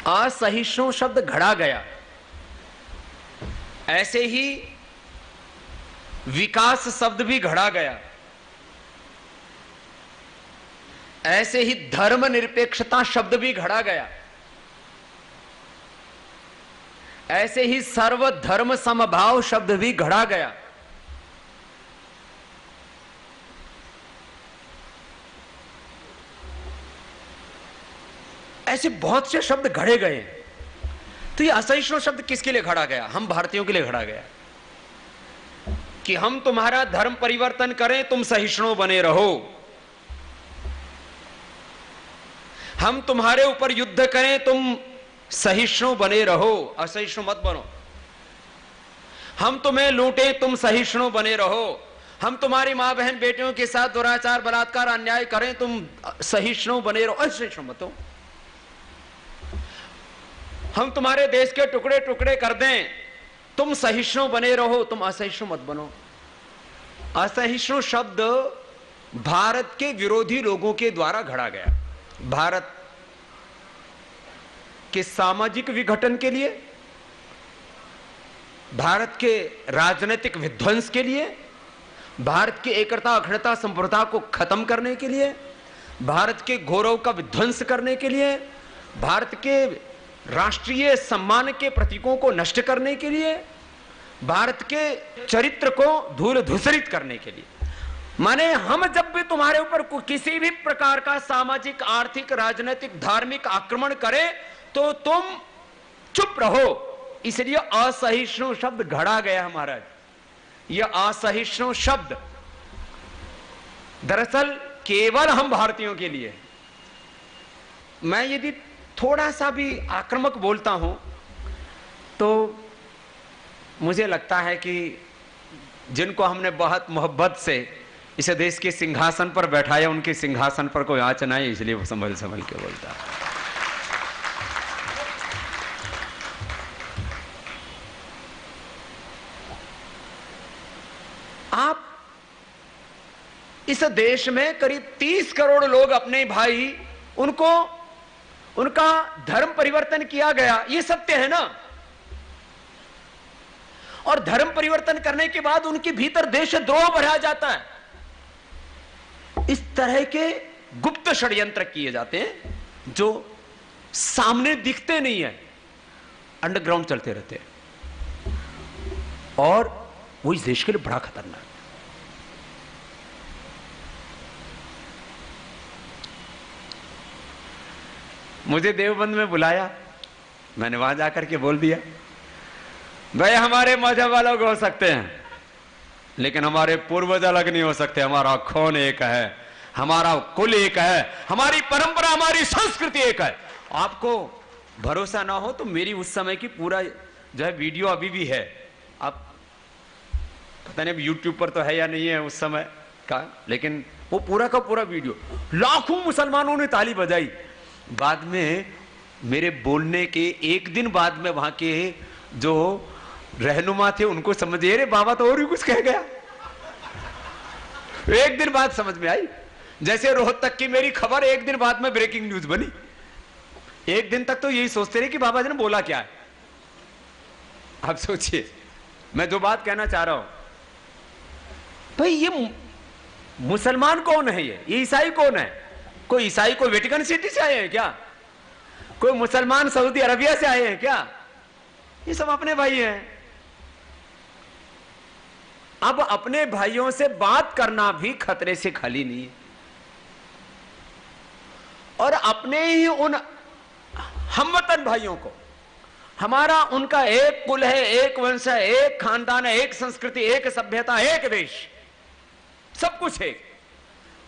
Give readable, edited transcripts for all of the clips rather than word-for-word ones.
असहिष्णु शब्द घड़ा गया, ऐसे ही विकास शब्द भी घड़ा गया, ऐसे ही धर्मनिरपेक्षता शब्द भी घड़ा गया, ऐसे ही सर्वधर्म समभाव शब्द भी घड़ा गया। ऐसे बहुत से शब्द घड़े गए। तो ये असहिष्णु शब्द किसके लिए घड़ा गया? हम भारतीयों के लिए घड़ा गया कि हम तुम्हारा धर्म परिवर्तन करें, तुम सहिष्णु बने रहो। हम तुम्हारे ऊपर युद्ध करें, तुम सहिष्णु बने रहो, असहिष्णु मत बनो। हम तुम्हें लूटें, तुम सहिष्णु बने रहो। हम तुम्हारी मां बहन बेटियों के साथ दुराचार बलात्कार अन्याय करें, तुम सहिष्णु बने रहो, असहिष्णु मत हो। हम तुम्हारे देश के टुकड़े टुकड़े कर दें, तुम सहिष्णु बने रहो, तुम असहिष्णु मत बनो। असहिष्णु शब्द भारत के विरोधी लोगों के द्वारा घड़ा गया। भारत के सामाजिक विघटन के लिए, भारत के राजनीतिक विध्वंस के लिए, भारत की एकता अखंडता संप्रभुता को खत्म करने के लिए, भारत के गौरव का विध्वंस करने के लिए, भारत के राष्ट्रीय सम्मान के प्रतीकों को नष्ट करने के लिए, भारत के चरित्र को धूल धूसरित करने के लिए। माने हम जब भी तुम्हारे ऊपर किसी भी प्रकार का सामाजिक, आर्थिक, राजनीतिक, धार्मिक आक्रमण करें तो तुम चुप रहो। इसलिए असहिष्णु शब्द घड़ा गया महाराज। यह असहिष्णु शब्द दरअसल केवल हम भारतीयों के लिए। मैं यदि थोड़ा सा भी आक्रामक बोलता हूं तो मुझे लगता है कि जिनको हमने बहुत मोहब्बत से इस देश के सिंहासन पर बैठाया, उनके सिंहासन पर कोई आंच ना आए, इसलिए वो संभल संभल के बोलता है। आप इस देश में करीब 30 करोड़ लोग अपने भाई, उनको उनका धर्म परिवर्तन किया गया, ये सत्य है ना। और धर्म परिवर्तन करने के बाद उनके भीतर देशद्रोह बढ़ा जाता है। इस तरह के गुप्त षड्यंत्र किए जाते हैं जो सामने दिखते नहीं है, अंडरग्राउंड चलते रहते हैं, और वो इस देश के लिए बड़ा खतरनाक है। मुझे देवबंद में बुलाया, मैंने वहां जाकर के बोल दिया, भाई हमारे मजहब वालों हो सकते हैं लेकिन हमारे पूर्वज अलग नहीं हो सकते। हमारा खून एक है, हमारा कुल एक है, हमारी परंपरा, हमारी संस्कृति एक है। आपको भरोसा ना हो तो मेरी उस समय की पूरा जो है वीडियो अभी भी है। आप पता नहीं यूट्यूब पर तो है या नहीं है उस समय का, लेकिन वो पूरा का पूरा वीडियो, लाखों मुसलमानों ने ताली बजाई। बाद में मेरे बोलने के एक दिन बाद में वहां के जो रहनुमा थे उनको समझ, अरे बाबा तो और ही कुछ कह गया। एक दिन बाद समझ में आई। जैसे रोहतक की मेरी खबर एक दिन बाद में ब्रेकिंग न्यूज बनी। एक दिन तक तो यही सोचते रहे कि बाबा जी ने बोला क्या है। आप सोचिए मैं जो बात कहना चाह रहा हूं, भाई ये मुसलमान कौन है, ये ईसाई कौन है? कोई ईसाई कोई वेटिकन सिटी से आए हैं क्या? कोई मुसलमान सऊदी अरबिया से आए हैं क्या? ये सब अपने भाई हैं। अब अपने भाइयों से बात करना भी खतरे से खाली नहीं है। और अपने ही उन हमवतन भाइयों को, हमारा उनका एक कुल है, एक वंश है, एक खानदान है, एक संस्कृति, एक सभ्यता, एक देश, सब कुछ है।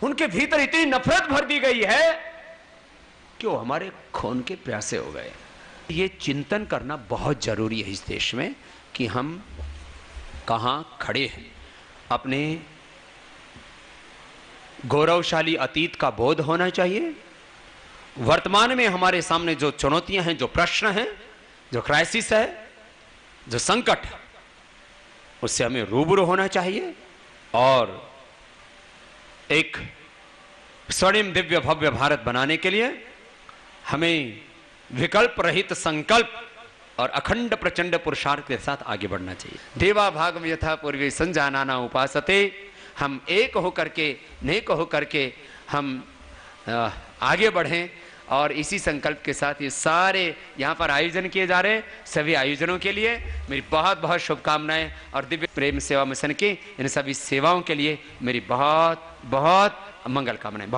उनके भीतर इतनी नफरत भर दी गई है कि वो हमारे खून के प्यासे हो गए। ये चिंतन करना बहुत जरूरी है इस देश में कि हम कहां खड़े हैं। अपने गौरवशाली अतीत का बोध होना चाहिए। वर्तमान में हमारे सामने जो चुनौतियां हैं, जो प्रश्न हैं, जो क्राइसिस है, जो संकट है, उससे हमें रूबरू होना चाहिए और एक स्वर्णिम दिव्य भव्य भारत बनाने के लिए हमें विकल्प रहित संकल्प और अखंड प्रचंड पुरुषार्थ के साथ आगे बढ़ना चाहिए। देवा भागम यथा पूर्वे संजानाना उपासते, हम एक होकर के, नेक होकर के हम आगे बढ़ें और इसी संकल्प के साथ ये सारे यहाँ पर आयोजन किए जा रहे हैं, सभी आयोजनों के लिए मेरी बहुत बहुत शुभकामनाएं और दिव्य प्रेम सेवा मिशन की इन सभी सेवाओं के लिए मेरी बहुत बहुत मंगल कामनाएं।